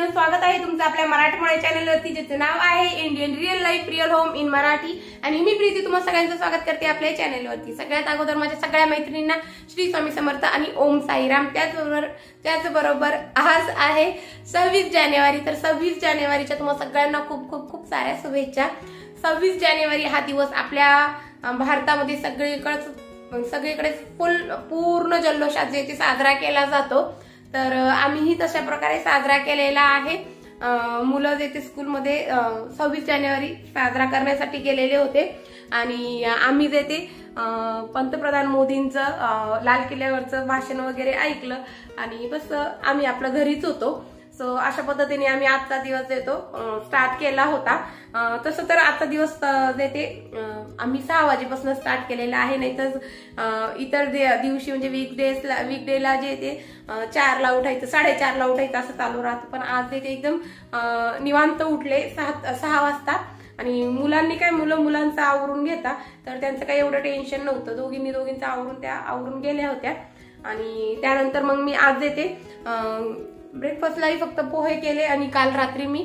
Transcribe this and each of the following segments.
सगळ्यांचं स्वागत आहे तुमचं आपल्या मराठमोळे चॅनलवरती, ज्याचं नाव आहे Indian real life real home in Marathi. आणि मी प्रीती तुम्हा सगळ्यांचं स्वागत करते आपल्या चॅनलवरती। सगळ्यात अगोदर माझ्या सगळ्या मैत्रिणींना श्री स्वामी समर्थ आणि ओम साईराम। त्याचबरोबर आज आहे 26 जानेवारी, तर 26 जानेवारीच्या तुम्हा सगळ्यांना खूप खूप खूप साऱ्या शुभेच्छा। 26 जानेवारी हा दिवस आपल्या भारतामध्ये सगळीकडे पूर्ण जल्लोषात जे ते साजरा केला जातो, तर आम्हीही तशा प्रकारे साजरा केलेला आहे। मुलं जे ते स्कूलमध्ये 26 जानेवारी साजरा करण्यासाठी गेलेले होते आणि आम्ही जे ते पंतप्रधान मोदींचं लाल किल्ल्यावरचं भाषण वगैरे ऐकलं आणि बस आम्ही आपल्या घरीच होतो। सो अशा पद्धतीने आम्ही आजचा दिवस देतो स्टार्ट केला होता। तसं तर आजचा दिवस देते आम्ही 6 वाजेपासून स्टार्ट केलेला आहे, नाहीतर इतर दिवशी म्हणजे वीकडेला जे ते 4ला उठायचं 4:30ला उठायचं असं चालू राहतं, पण आज ते एकदम निवांत उठले 6 वाजता। आणि मुलांनी काय मुलांचं आवरून घेता, तर त्यांचं काही एवढं टेन्शन नव्हतं, दोघींचं आवरून गेल्या होत्या। आणि त्यानंतर मग मी आज देते ब्रेकफास्टलाही फक्त पोहे केले आणि काल रात्री मी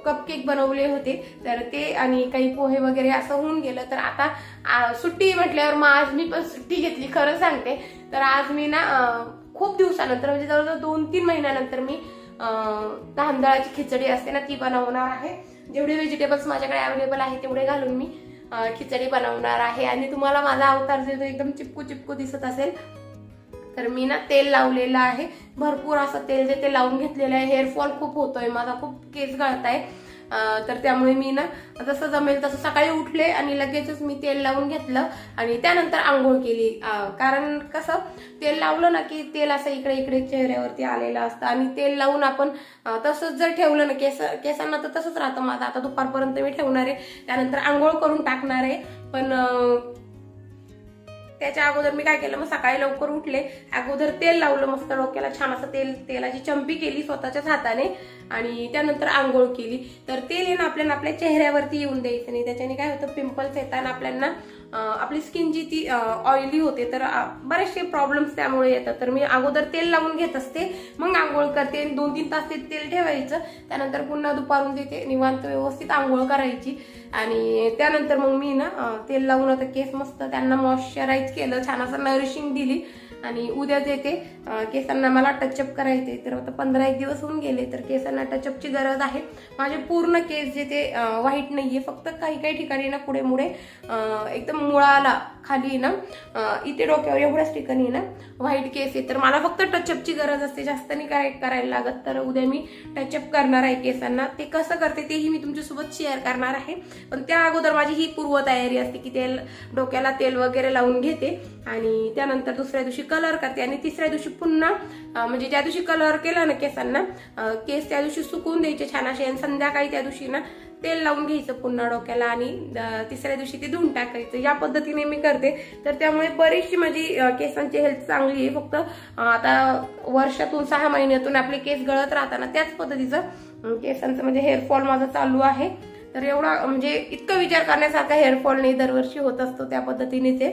कपकेक बनवले होते, तर ते आणि काही पोहे वगैरे असं होऊन गेलं। तर आता सुट्टी म्हटल्यावर मग आज मी पण सुट्टी घेतली, खरं सांगते। तर आज मी ना खूप दिवसानंतर म्हणजे जवळजवळ 2-3 महिन्यानंतर मी तांदळाची खिचडी असते ना ती बनवणार आहे। जेवढे व्हेजिटेबल्स माझ्याकडे अवेलेबल आहे तेवढे घालून मी खिचडी बनवणार आहे। आणि तुम्हाला माझा अवतार जो एकदम चिपकू दिसत असेल, तर मी ना तेल लावलेलं आहे, भरपूर असं तेल जे ते लावून घेतलेलं आहे। हेअरफॉल खूप होतोय माझा, खूप केस गळताय, तर त्यामुळे मी ना जसं जमेल तसं सकाळी उठले आणि लगेचच मी तेल लावून घेतलं आणि त्यानंतर आंघोळ केली। कारण कसं तेल लावलं ना की तेल असं इकडे इकडे चेहऱ्यावरती आलेलं असतं आणि तेल लावून आपण तसंच जर ठेवलं ना केसांना तर तसंच राहतं माझं। आता दुपारपर्यंत मी ठेवणार आहे, त्यानंतर आंघोळ करून टाकणार आहे। पण त्याच्या अगोदर मी काय केलं, मग सकाळी लवकर उठले, अगोदर तेल लावलं मस्त डोक्याला, छान असं तेलाची चंपी केली स्वतःच्याच हाताने आणि त्यानंतर आंघोळ केली। तर तेल आहे ना आपल्या चेहऱ्यावरती येऊन द्यायचं नाही, त्याच्याने काय होतं पिंपल्स येतात आपल्याला, आपली स्किन जी ती ऑइली होते, तर बरेचसे प्रॉब्लेम्स त्यामुळे येतात। तर मी अगोदर तेल लावून घेत असते, मग आंघोळ करते, 2-3 तास ते तेल ठेवायचं, त्यानंतर पुन्हा दुपारून देते निवांत व्यवस्थित आंघोळ करायची। आणि त्यानंतर मग मी ना तेल लावून आता केस मस्त त्यांना मॉइश्चराईज केलं, छान असं नरिशिंग दिली। आणि उद्या देते केसांना मला टचअप करायचे, तर आता 15-1 दिवस होऊन गेले, तर केसांना टचअपची गरज आहे। माझे पूर्ण केस जे ते व्हाईट नाहीये, फक्त काही ठिकाणी ना पुढे मुळे एकदम मुळाला खाली ना इथे डोक्यावर एवढ्याच ठिकाणी ना व्हाईट केस आहे, तर मला फक्त टचअपची गरज असते, जास्त नाही करायला लागत। तर उद्या मी टचअप करणार आहे केसांना, ते कसं करते तेही मी तुमच्यासोबत शेअर करणार आहे। पण त्या अगोदर माझी ही पूर्वतयारी असते की डोक्याला तेल वगैरे लावून घेते आणि त्यानंतर दुसऱ्या दिवशी कलर करते आणि तिसऱ्या दिवशी पुन्हा म्हणजे ज्या दिवशी कलर केला ना केसांना, केस त्या दिवशी सुकून द्यायचे छान असे आणि संध्याकाळी त्या दिवशी ना तेल लावून घ्यायचं पुन्हा डोक्याला आणि तिसऱ्या दिवशी ते धुवून टाकायचं। या पद्धतीने मी करते, तर त्यामुळे बरीचशी माझी केसांची हेल्थ चांगली आहे। फक्त आता वर्षातून 6 महिन्यातून आपले केस गळत राहताना त्याच पद्धतीचं केसांचं म्हणजे हेअरफॉल माझा चालू आहे। तर एवढा म्हणजे इतकं विचार करण्यासारखा हेअरफॉल नाही, दरवर्षी होत असतो त्या पद्धतीने ते।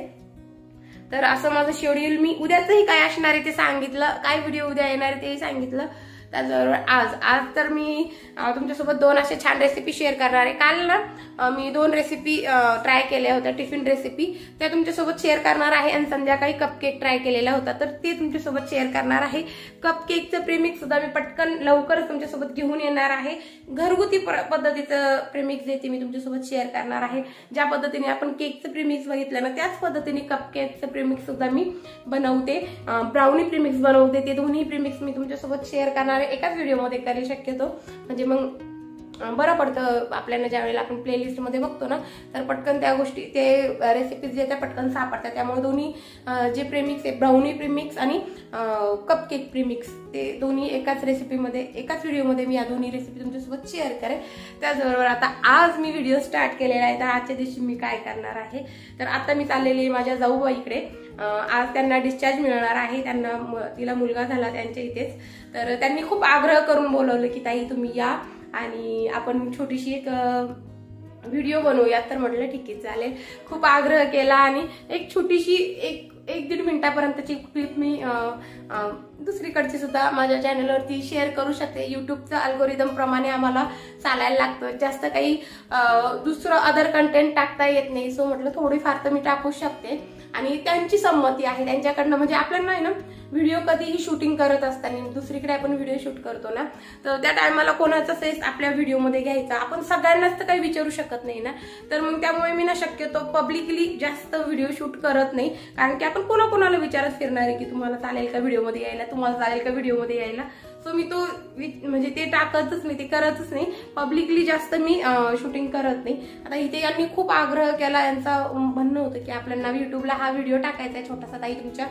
तर असं माझं शेड्यूल, मी उद्याचंही काय असणार आहे ते सांगितलं, काय व्हिडिओ उद्या येणार आहे तेही सांगितलं। त्याचबरोबर आज तर मी तुमच्यासोबत 2 अशा छान रेसिपी शेअर करणार आहे। काल ना मी 2 रेसिपी ट्राय केल्या होत्या, टिफिन रेसिपी, त्या तुमच्यासोबत शेअर करणार आहे। आणि संध्याकाळी कपकेक ट्राय केलेला होता, तर ते तुमच्यासोबत शेअर करणार आहे। कपकेकचं प्रीमिक्स सुद्धा मी पटकन लवकरच तुमच्यासोबत घेऊन येणार आहे। घरगुती पद्धतीचं प्रीमिक्स देते मी तुमच्यासोबत शेअर करणार आहे। ज्या पद्धतीने आपण केकचं प्रीमिक्स बघितलं ना, त्याच पद्धतीने कपकेकचं प्रीमिक्स सुद्धा मी बनवते, ब्राउनी प्रीमिक्स बनवते। ते दोन्ही प्रीमिक्स मी तुमच्यासोबत शेअर करणार एकाच व्हिडिओमध्ये करेल शक्यतो, म्हणजे मग बरं पडतं आपल्याला ज्यावेळेला आपण प्लेलिस्ट मध्ये बघतो ना, तर पटकन त्या गोष्टी ते रेसिपीज जे त्या पटकन सापडतात। त्यामुळे दोन्ही जे प्रीमिक्स आहे, ब्राउनी प्रीमिक्स आणि कपकेक प्रीमिक्स, ते दोन्ही एकाच रेसिपीमध्ये एकाच व्हिडिओमध्ये मी या दोन्ही रेसिपी तुमच्यासोबत शेअर करेन। त्याचबरोबर आता आज मी व्हिडिओ स्टार्ट केलेला आहे, तर आजच्या दिवशी मी काय करणार आहे, तर आता मी चाललेली माझ्या जाऊबाईकडे। आज त्यांना डिस्चार्ज मिळणार आहे, तिला मुलगा झाला त्यांच्या इथेच, तर त्यांनी खूप आग्रह करून बोलवलं की ताई तुम्ही या आणि आपण छोटीशी एक व्हिडिओ बनवूयात। तर म्हटलं ठीक आहे चालेल, खूप आग्रह केला आणि एक छोटीशी 1-1.5 मिनिटापर्यंतची क्लिप मी दुसरीकडची सुद्धा माझ्या चॅनलवरती शेअर करू शकते. युट्यूबचं अल्गोरिदम प्रमाणे आम्हाला चालायला लागतं, जास्त काही दुसरं अदर कंटेंट टाकता येत नाही. सो म्हटलं थोडीफार तर मी टाकू शकते आणि त्यांची संमती आहे त्यांच्याकडनं. म्हणजे आपल्याला आहे ना व्हिडिओ कधीही शूटिंग करत असताना, दुसरीकडे आपण व्हिडिओ शूट करतो ना, तर त्या टायमाला कोणाचा सेस आपल्या व्हिडिओमध्ये घ्यायचा, आपण सगळ्यांनाच तर काही विचारू शकत नाही ना. तर मग त्यामुळे मी ना शक्यतो पब्लिकली जास्त व्हिडिओ शूट करत नाही, कारण की आपण कोणाकोणाला विचारत फिरणार आहे की तुम्हाला चालेल का व्हिडिओमध्ये यायला, तुम्हाला चालेल का व्हिडिओमध्ये यायला. सो मी तो म्हणजे ते टाकतच नाही, ते करतच नाही. पब्लिकली जास्त मी शूटिंग करत नाही. आता इथे यांनी खूप आग्रह केला, यांचा म्हणणं होतं की आपल्याला युट्यूबला हा व्हिडिओ टाकायचा आहे छोटासा ताई तुमच्या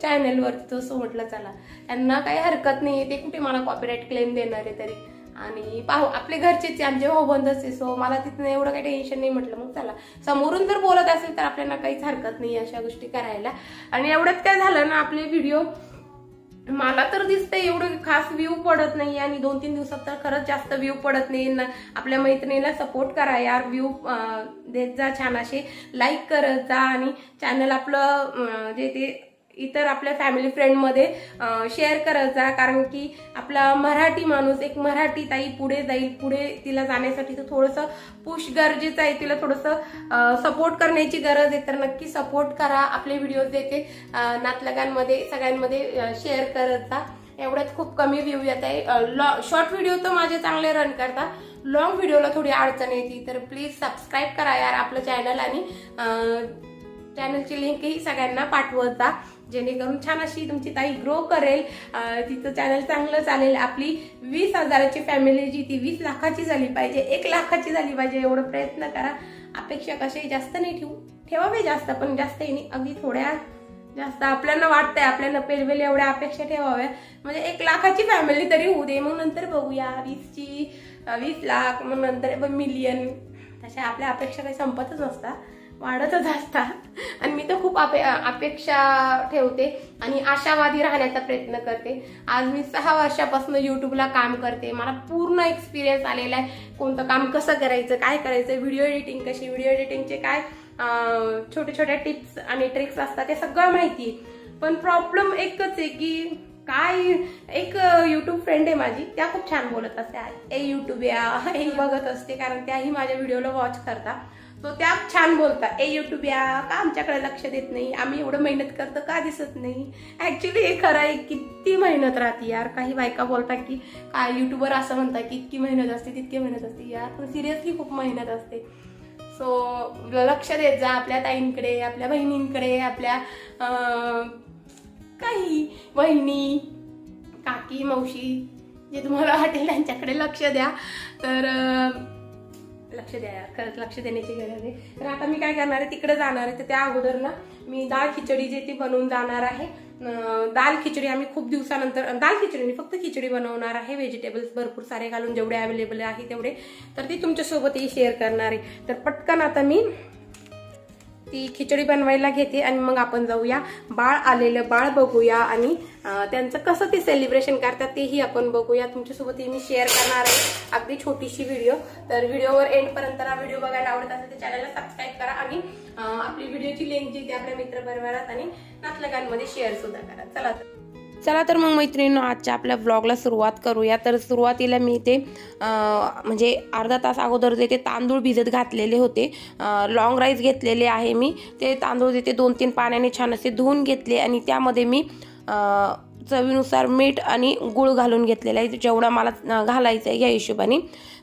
चॅनलवरती. तसं म्हटलं चला, त्यांना काही हरकत नाही, ते कुठे मला कॉपीराईट क्लेम देणार आहे तरी. आणि पाहू, आपले घरचेच आमचे भाऊबंदच आहे, सो मला तिथं एवढं काही टेन्शन नाही. म्हटलं मग चला, समोरून जर बोलत असेल तर आपल्याला काहीच हरकत नाही अशा गोष्टी करायला. आणि एवढ्यात काय झालं ना, आपले व्हिडिओ मला तर दिसतंय एवढं खास व्ह्यू पडत नाही आणि 2-3 दिवसात तर खरंच जास्त व्ह्यू पडत नाही. आपल्या मैत्रिणीला सपोर्ट करा यार, व्ह्यू देत जा, छान असे लाईक करत जा आणि चॅनल आपलं जे ते इतर आपल्या फॅमिली फ्रेंडमध्ये शेअर करत जा. कारण की आपला मराठी माणूस, एक मराठी ताई पुढे जाईल, पुढे तिला जाण्यासाठी तर थोडंसं पुश गरजेचं आहे, तिला थोडंसं सपोर्ट करण्याची गरज आहे. तर नक्की सपोर्ट करा, आपले व्हिडिओज देते नातलगांमध्ये सगळ्यांमध्ये शेअर करत जा. एवढ्यात खूप कमी व्ह्यू येत आहे. शॉर्ट व्हिडिओ तर माझे चांगले रन करता, लॉंग व्हिडिओला थोडी अडचण येते. तर प्लीज सबस्क्राईब करा यार आपलं चॅनल आणि चॅनलची लिंकही सगळ्यांना पाठवत जा, जेणेकरून छान अशी तुमची ताई ग्रो करेल, तिचं चॅनल चांगलं चालेल. आपली 20,000ची फॅमिली जी ती 20 लाखाची झाली पाहिजे, 1 लाखाची झाली पाहिजे, एवढं प्रयत्न करा. अपेक्षा कशाही जास्त नाही ठेवावे, जास्त पण जास्तही नाही, अगदी थोड्या जास्त आपल्याला वाटतंय आपल्याला पेलवेल एवढ्या अपेक्षा ठेवाव्या. म्हणजे 1 लाखाची फॅमिली तरी होऊ दे, मग नंतर बघूया 20 लाख, मग नंतर मिलियन. तशा आपल्या अपेक्षा काही संपतच नसतात, वाढतच असतात. आणि मी तर खूप अपेक्षा ठेवते आणि आशावादी राहण्याचा प्रयत्न करते. आज मी 6 वर्षापासून युट्यूबला काम करते, मला पूर्ण एक्सपिरियन्स आलेला आहे, कोणतं काम कसं करायचं, काय करायचं, व्हिडिओ एडिटिंग कशी, व्हिडिओ एडिटिंगचे काय छोटे छोटे टिप्स आणि ट्रिक्स असतात ते सगळं माहिती. पण प्रॉब्लेम एकच आहे की काय, एक युट्यूब फ्रेंड आहे माझी, त्या खूप छान बोलत असते, ए युट्यूब या हे बघत असते, कारण त्याही माझ्या व्हिडिओला वॉच करता. तो त्या छान बोलता, ए युट्यूब या का आमच्याकडे लक्ष देत नाही, आम्ही एवढं मेहनत करतो का दिसत नाही. ऍक्च्युली हे खरं आहे, किती मेहनत राहते यार. काही बायका बोलतात की काय युट्यूबर असं म्हणतात की इतकी मेहनत असते तितकी मेहनत असते, यार पण सिरियसली खूप मेहनत असते. सो लक्ष देत जा आपल्या ताईंकडे, आपल्या बहिणींकडे, आपल्या काही वहिनी, काकी, मावशी जे तुम्हाला वाटेल त्यांच्याकडे लक्ष द्या. तर लक्ष द्या, खरंच लक्ष देण्याची गरज आहे. तर आता मी काय करणार आहे, तिकडे जाणार आहे, तर त्या अगोदर ना मी दाल खिचडी जे ती बनवून जाणार आहे. दाल खिचडी आम्ही खूप दिवसानंतर, दाल खिचडी मी फक्त खिचडी बनवणार आहे, व्हेजिटेबल्स भरपूर सारे घालून जेवढे अवेलेबल आहे तेवढे, तर ती तुमच्यासोबतही शेअर करणार आहे. तर पटकन आता मी ती खिचडी बनवायला घेते आणि मग आपण जाऊया, बाळ आलेलं बाळ बघूया आणि त्यांचं कसं ते सेलिब्रेशन करतात तेही आपण बघूया. तुमच्यासोबतही मी शेअर करणार आहे अगदी छोटीशी व्हिडिओ. तर व्हिडिओवर एंडपर्यंत व्हिडिओ बघायला आवडत असेल तर चॅनलला सबस्क्राईब करा आणि आपली व्हिडिओची लिंक जी ती आपल्या मित्रपरिवारात आणि नातलगांमध्ये शेअर सुद्धा करा. चला तर मग मैत्रिणींनो, आजच्या आपल्या ब्लॉगला सुरुवात करूया. तर सुरुवातीला मी ते म्हणजे अर्धा तास अगोदर ते तांदूळ भिजत घातलेले होते, लॉंग राईस घेतलेले आहे मी. ते तांदूळ ते 2-3 पाण्याने छान असे धुवून घेतले आणि त्यामध्ये मी चवीनुसार मीठ आणि गूळ घालून घेतलेला आहे, जेवढा मला घालायचं आहे या हिशोबाने.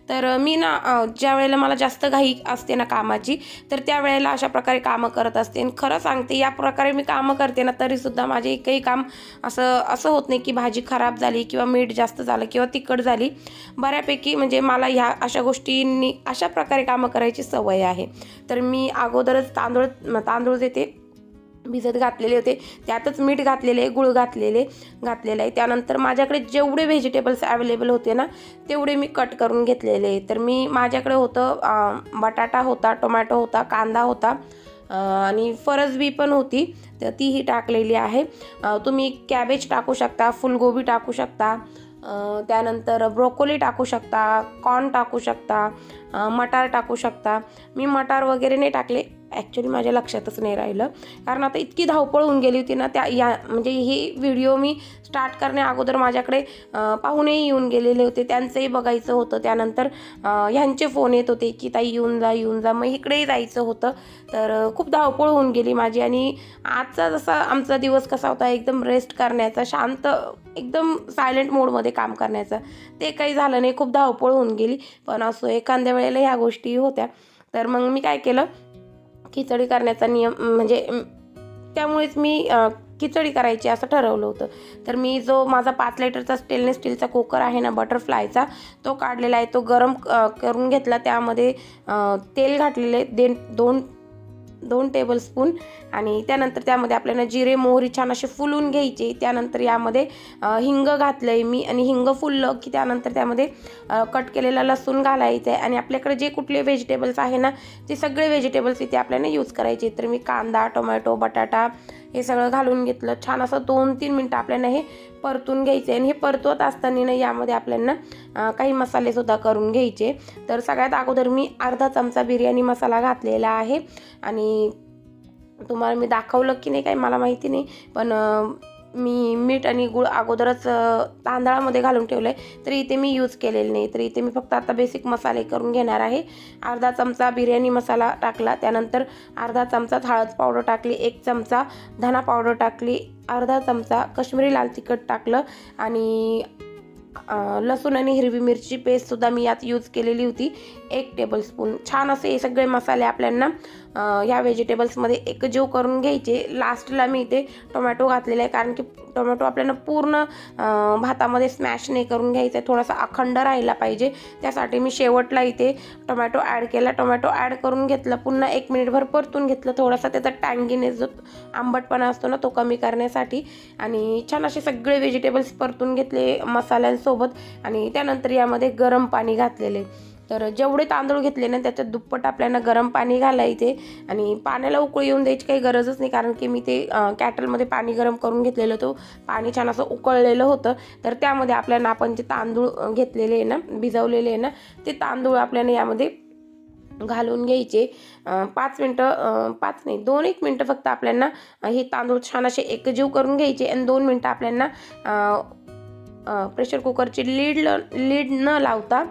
तर मी ना ज्या वेळेला मला जास्त घाई असते ना कामाची, तर त्यावेळेला अशा प्रकारे कामं करत असते. आणि खरं सांगते, या प्रकारे मी कामं करते ना तरीसुद्धा माझे एकही काम असं होत नाही की भाजी खराब झाली किंवा मीठ जास्त झालं किंवा तिखट झाली. बऱ्यापैकी म्हणजे मला ह्या अशा गोष्टींनी अशा प्रकारे कामं करायची सवय आहे. तर मी अगोदरच तांदूळ देते भिजत घातलेले होते, त्यातच मीठ घातलेले, गूळ घातलेलं आहे. त्यानंतर माझ्याकडे जेवढे व्हेजिटेबल्स अवेलेबल होते ना तेवढे मी कट करून घेतलेले. तर माझ्याकडे होतं बटाटा होता, टोमॅटो होता, कांदा होता आणि फरसबी पण होती, तर तीही टाकलेली आहे. तुम्ही कॅबेज टाकू शकता, फुलगोबी टाकू शकता, त्यानंतर ब्रोकोली टाकू शकता, कॉर्न टाकू शकता, मटार टाकू शकता. मी मटार वगैरे नाही टाकले, ॲक्च्युली माझ्या लक्षातच नाही राहिलं, कारण आता इतकी धावपळ होऊन गेली होती ना म्हणजे ही व्हिडिओ मी स्टार्ट करण्या अगोदर माझ्याकडे पाहुणेही येऊन गेलेले होते, त्यांचंही बघायचं होतं. त्यानंतर ह्यांचे फोन येत होते की ताई येऊन जा, मग इकडेही जायचं होतं. तर खूप धावपळ होऊन गेली माझी. आणि आजचा जसा आमचा दिवस कसा होता, एकदम रेस्ट करण्याचा, शांत एकदम सायलेंट मोडमध्ये काम करण्याचा, ते काही झालं नाही. खूप धावपळ होऊन गेली. पण असो, एखाद्या वेळेला ह्या गोष्टी होत्या. तर मग मी काय केलं, खिचडी करण्याचा नियम म्हणजे त्यामुळेच मी खिचडी करायची असं ठरवलं होतं. तर मी जो माझा 5 लिटरचा स्टेनलेस स्टीलचा कुकर आहे ना, बटरफ्लायचा, तो काढलेला आहे. तो गरम करून घेतला. त्यामध्ये तेल घातलेले 2 टेबलस्पून. आणि त्यानंतर त्यामध्ये आपल्याला जिरे मोहरी छान असे फुलून घ्यायचे. त्यानंतर यामध्ये हिंग घातलं आहे मी. आणि हिंग फुललं की त्यानंतर त्यामध्ये कट केलेला लसूण घालायचं आहे. आणि आपल्याकडे जे कुठले व्हेजिटेबल्स आहे ना, ते सगळे व्हेजिटेबल्स इथे आपल्याला यूज करायचे. तर मी कांदा, टोमॅटो, बटाटा हे सगळं घालून घेतलं. छान असं 2-3 मिनटं आपल्याला हे परतून घ्यायचे. आणि हे परतवत असताना ना यामध्ये आपल्याला काही मसालेसुद्धा करून घ्यायचे. तर सगळ्यात अगोदर मी अर्धा चमचा बिर्याणी मसाला घातलेला आहे. आणि तुम्हाला मी दाखवलं की नाही काही मला माहिती नाही, पण मी मीठ आणि गूळ अगोदरच तांदळामध्ये घालून ठेवलं आहे, तर इथे मी यूज केलेलं नाही. तर इथे मी फक्त आता बेसिक मसाले करून घेणार आहे. अर्धा चमचा बिर्याणी मसाला टाकला. त्यानंतर अर्धा चमचा हळद पावडर टाकली, 1 चमचा धना पावडर टाकली, अर्धा चमचा काश्मीरी लाल तिखट टाकलं. आणि लसूण आणि हिरवी मिरची पेस्टसुद्धा मी यात यूज केलेली होती, 1 टेबलस्पून. छान असे हे सगळे मसाले आपल्याला ह्या व्हेजिटेबल्समध्ये एकजीव करून घ्यायचे. लास्टला मी इथे टोमॅटो घातलेला आहे, कारण की टोमॅटो आपल्याला पूर्ण भातामध्ये स्मॅश नाही करून घ्यायचा आहे, थोडासा अखंड राहिला पाहिजे. त्यासाठी मी शेवटला इथे टोमॅटो ॲड केला. टोमॅटो ॲड करून घेतलं, पुन्हा 1 मिनिटभर परतून घेतलं, थोडासा त्याचा टँगीनेस जो आंबटपणा असतो ना तो कमी करण्यासाठी. आणि छान असे सगळे व्हेजिटेबल्स परतून घेतले मसाल्यांसोबत. आणि त्यानंतर यामध्ये गरम पाणी घातलेले. तर जेवढे तांदूळ घेतले ना त्याच्यात दुप्पट आपल्याला गरम पाणी घालायचे. आणि पाण्याला उकळी येऊन द्यायची काही गरजच नाही, कारण की मी ते कॅटलमध्ये पाणी गरम करून घेतलेलं, तो पाणी छान असं उकळलेलं होतं. तर त्यामध्ये आपल्याला आपण जे तांदूळ घेतलेले आहे ना, भिजवलेले आहे ना, ते तांदूळ आपल्याला यामध्ये घालून घ्यायचे. 5 मिनटं 5 नाही 2-1 मिनटं फक्त आपल्याला हे तांदूळ छान असे एकजीव करून घ्यायचे. आणि 2 मिनटं आपल्याला प्रेशर कुकरची लीड न लावता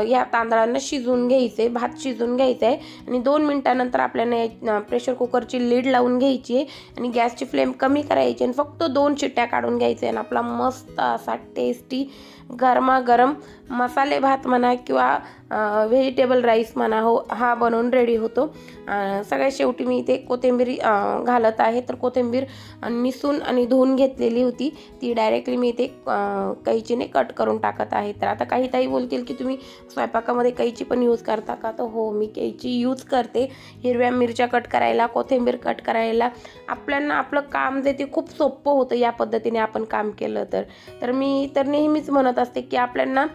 या तांदळांना शिजवून घ्यायचे, भात शिजवून घ्यायचा आहे. आणि 2 मिनटानंतर आपल्याला प्रेशर कुकरची लीड लावून घ्यायची आहे. आणि गॅसची फ्लेम कमी करायची आणि फक्त 2 शिट्ट्या काढून घ्यायचे. आणि आपला मस्त असा टेस्टी गरमागरम मसाले भात म्हणा किंवा व्हेजिटेबल राईस म्हणा हा बनवून रेडी होतो. सगळ्यात शेवटी मी इथे कोथिंबीर घालत आहे. तर कोथिंबीर निसून आणि धुवून घेतलेली होती, ती डायरेक्टली मी इथे कैचीने कट करून टाकत आहे. तर आता काही ताई बोलतील की तुम्ही स्वयंपाकामध्ये कैची पण यूज करता का? तर हो, मी कैची यूज करते हिरव्या मिरच्या कट करायला, कोथिंबीर कट करायला. आपल्याला आपलं काम जे ते खूप सोपं होतं या पद्धतीने आपण काम केलं तर मी तर नेहमीच म्हणत असते की आपल्याला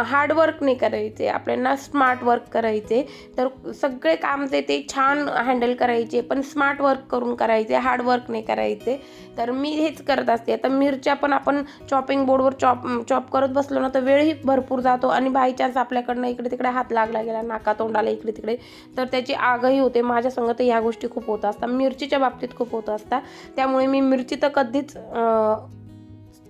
हार्डवर्क नाही करायचे, आपल्याला स्मार्ट वर्क करायचे. तर सगळे काम जे ते छान हँडल करायचे, पण स्मार्ट वर्क करून करायचे, हार्डवर्क नाही करायचे. तर मी हेच करत असते. आता मिरच्या पण आपण चॉपिंग बोर्डवर चॉप करत बसलो ना तर वेळही भरपूर जातो. आणि बाय चान्स आपल्याकडनं इकडे तिकडे हात लागला गेला, नाका तोंडाला इकडे तिकडे, तर त्याची आगही होते. माझ्या संग तर ह्या गोष्टी खूप होत असतात, मिरचीच्या बाबतीत खूप होत असतात. त्यामुळे मी मिरची तर कधीच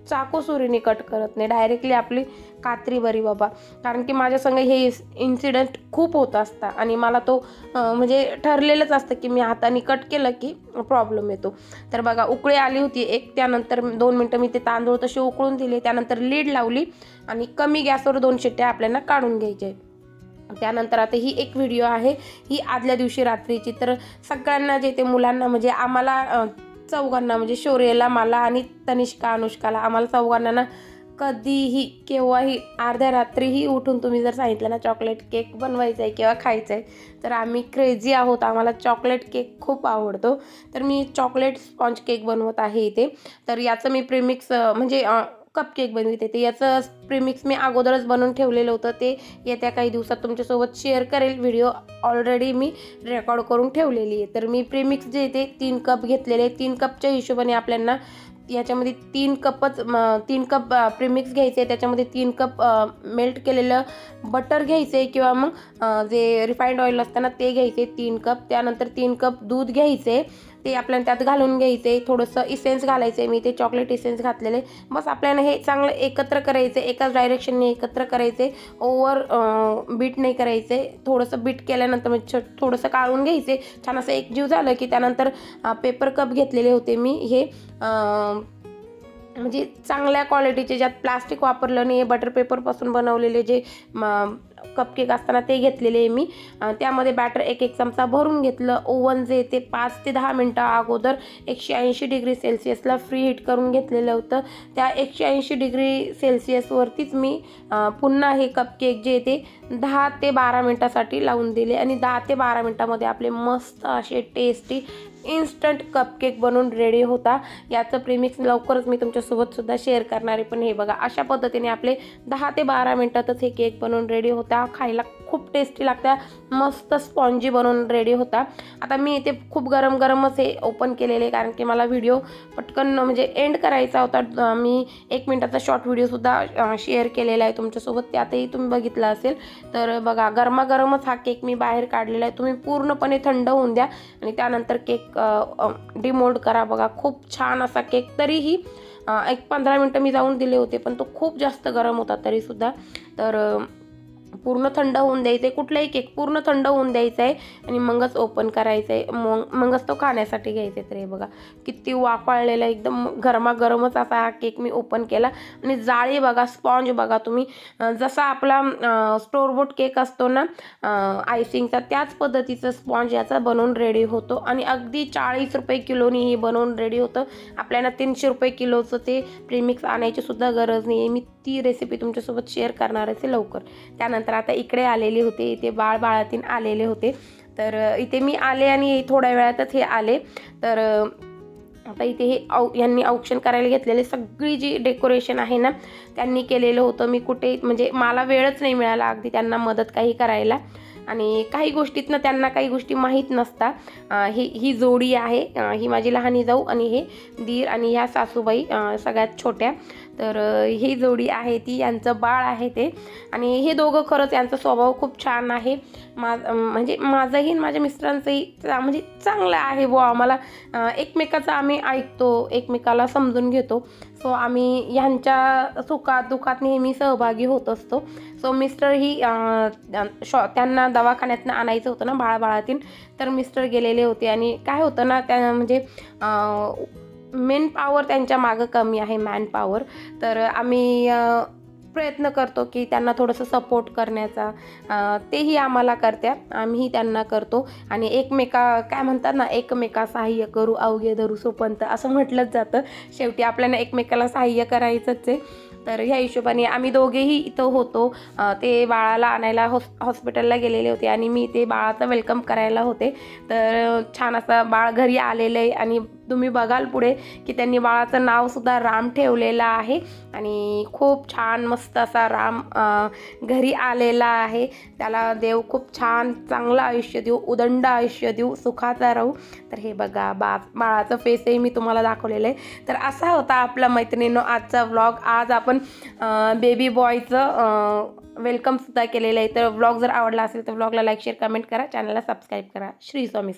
चाकू सुरीने कट करत नाही, डायरेक्टली आपली कात्री बरी बाबा. कारण की माझ्या संग हे इन्सिडेंट खूप होत असतात. आणि मला तो म्हणजे ठरलेलंच असतं की मी हाताने कट केलं की प्रॉब्लेम येतो. तर बघा, उकळी आली होती एक, त्यानंतर 2 मिनटं मी ते तांदूळ तसे उकळून दिले. त्यानंतर लीड लावली आणि कमी गॅसवर 2 शिट्ट्या आपल्याला काढून घ्यायचे. त्यानंतर आता ही एक व्हिडिओ आहे, ही आदल्या दिवशी रात्रीची. तर सगळ्यांना जे ते मुलांना म्हणजे आम्हाला चौघांना, म्हणजे शौर्यला, मला आणि तनिष्का अनुष्काला, आम्हाला चौघांना ना कधीही केव्हाही अर्ध्या रात्रीही उठून तुम्ही जर सांगितलं ना चॉकलेट केक बनवायचा आहे किंवा खायचं आहे, तर आम्ही क्रेझी आहोत. आम्हाला चॉकलेट केक खूप आवडतो. तर मी चॉकलेट स्पॉन्ज केक बनवत आहे इथे. तर याचं मी प्रीमिक्स म्हणजे कप केक बनवते, ते याचं प्रीमिक्स मी अगोदरच बनवून ठेवलेलं होतं. ते येत्या काही दिवसात तुमच्यासोबत शेअर करेल. व्हिडिओ ऑलरेडी मी रेकॉर्ड करून ठेवलेली आहे. तर मी प्रीमिक्स जे ते 3 कप घेतलेले, 3 कपच्या हिशोबाने आपल्याला याच्यामध्ये 3 कप प्रीमिक्स घ्यायचे आहे, त्याच्यामध्ये 3 कप मेल्ट केलेलं बटर घ्यायचं आहे किंवा मग जे रिफाईंड ऑइल असतं ना ते घ्यायचे 3 कप. त्यानंतर 3 कप दूध घ्यायचे, ते आपल्याला त्यात घालून घ्यायचे. थोडंसं इसेन्स घालायचं आहे, मी ते चॉकलेट इसेन्स घातलेले. बस आपल्याला हे चांगलं एकत्र करायचं, एकाच डायरेक्शनने एकत्र करायचे, ओव्हर बीट नाही करायचे. थोडंसं बीट केल्यानंतर म्हणजे थोडंसं काढून घ्यायचे. छान असं एकजीव झालं की त्यानंतर पेपर कप घेतलेले होते मी, हे म्हणजे चांगल्या क्वालिटीचे, ज्यात प्लास्टिक वापरलं नाही, बटर पेपरपासून बनवलेले जे कपकेक असताना ते घेतलेले आहे मी. त्यामध्ये बॅटर एक चमचा भरून घेतलं. ओव्हन जे ते 5 ते 10 मिनटं अगोदर 180 डिग्री सेल्सिअसला फ्री हीट करून घेतलेलं होतं. त्या 180 डिग्री सेल्सिअसवरतीच मी पुन्हा हे कपकेक जे ते 10 ते 12 मिनटासाठी लावून दिले आणि 10 ते 12 मिनटामध्ये आपले मस्त असे टेस्टी इन्स्टंट कपकेक बनवून रेडी होता. याचं प्रीमिक्स लवकरच मी तुमच्यासोबत सुद्धा शेअर करणार आहे. पण हे बघा, अशा पद्धतीने आपले 10 ते 12 मिनटातच हे केक बनवून रेडी होता. खायला खूप टेस्टी लागत्या, मस्त स्पॉन्जी बनवून रेडी होता. आता मी इथे खूप गरमच हे ओपन केलेले, कारण की मला व्हिडिओ पटकन म्हणजे एंड करायचा होता. मी 1 मिनिटाचा शॉर्ट व्हिडिओसुद्धा शेअर केलेला आहे तुमच्यासोबत, त्यातही तुम्ही बघितला असेल. तर बघा, गरमागरमच हा केक मी बाहेर काढलेला आहे. तुम्ही पूर्णपणे थंड होऊन द्या आणि त्यानंतर केक डिमोल्ड करा. बघा, खूप छान असा केक. तरीही 15 मिनटं मी जाऊन दिले होते, पण तो खूप जास्त गरम होता तरीसुद्धा. तर पूर्ण थंड होऊन द्यायचं आहे, कुठलाही केक पूर्ण थंड होऊन द्यायचा आहे आणि मगच ओपन करायचं आहे, मगच तो खाण्यासाठी घ्यायचा आहे. तर हे बघा, किती वाफाळलेला एकदम गरमागरमच असा हा केक मी ओपन केला. आणि जाळी बघा, स्पॉन्ज बघा तुम्ही, जसा आपला स्टोरबोट केक असतो ना आयसिंगचा, त्याच पद्धतीचं स्पॉन्ज याचा बनवून रेडी होतो. आणि अगदी 40 रुपये किलोनी हे बनवून रेडी होतं. आपल्याला 300 रुपये किलोचं ते प्रीमिक्स आणायची सुद्धा गरज नाही आहे. मी ती रेसिपी तुमच्यासोबत शेअर करणार आहे लवकर. त्यानंतर आता इकडे आलेले होते, इथे बाळातीन आलेले होते. तर इथे मी आले आणि थोड्या वेळातच हे आले. तर आता इथे हे यांनी औक्षण करायला घेतलेले सगळी जी डेकोरेशन आहे ना त्यांनी केलेलं होतं. मी कुठे म्हणजे मला वेळच नाही मिळाला अगदी त्यांना मदत काही करायला. आणि काही गोष्टीतनं त्यांना काही गोष्टी माहीत नसतात. ही जोडी आहे, ही माझी लहानी जाऊ आणि हे दीर आणि ह्या सासूबाई सगळ्यात छोट्या. तर ही जोडी आहे ती, यांचं बाळ आहे ते. आणि हे दोघं खरंच यांचा स्वभाव खूप छान आहे. म्हणजे माझंही माझ्या मिस्टरांचंही म्हणजे चांगलं आहे बुवा. आम्हाला एकमेकाचं आम्ही ऐकतो, एकमेकाला समजून घेतो. सो आम्ही ह्यांच्या सुखात दुःखात नेहमी सहभागी होत असतो. सो मिस्टर ही त्यांना दवाखान्यातनं आणायचं होतं ना बाळातीन, तर मिस्टर गेलेले होते. आणि काय होतं ना, त्या म्हणजे मेन पॉवर त्यांच्या मागं कमी आहे, मॅन पॉवर. तर आम्ही प्रयत्न करतो की त्यांना थोडंसं सपोर्ट करण्याचा. तेही आम्हाला करत्या, आम्हीही त्यांना करतो. आणि काय म्हणतात ना, एकमेका सहाय्य करू अवघे धरू सोपंत, असं म्हटलंच जातं. शेवटी आपल्याला एकमेकाला सहाय्य करायचंच आहे. तर ह्या हिशोबाने आम्ही दोघेही इथं होतो. ते बाळाला आणायला हॉस्पिटलला गेलेले होते आणि मी ते बाळाचं वेलकम करायला होते. तर छान असं बाळ घरी आलेलं आहे आणि तुम्ही बघाल पुढे की त्यांनी बाळाचं नावसुद्धा राम ठेवलेलं आहे. आणि खूप छान मस्त असा राम घरी आलेला आहे. त्याला देव खूप छान चांगलं आयुष्य देऊ, उदंड आयुष्य देऊ, सुखाचा राहू. तर हे बघा, बाळाचं फेसही मी तुम्हाला दाखवलेलं आहे. तर असा होता आपला मैत्रिणींनो आजचा व्लॉग. आज आपण बेबी बॉयचं वेलकमसुद्धा केलेलं आहे. तर व्लॉग जर आवडला असेल तर व्लॉगला लाईक शेअर कमेंट करा, चॅनलला सबस्क्राईब करा. श्री स्वामी.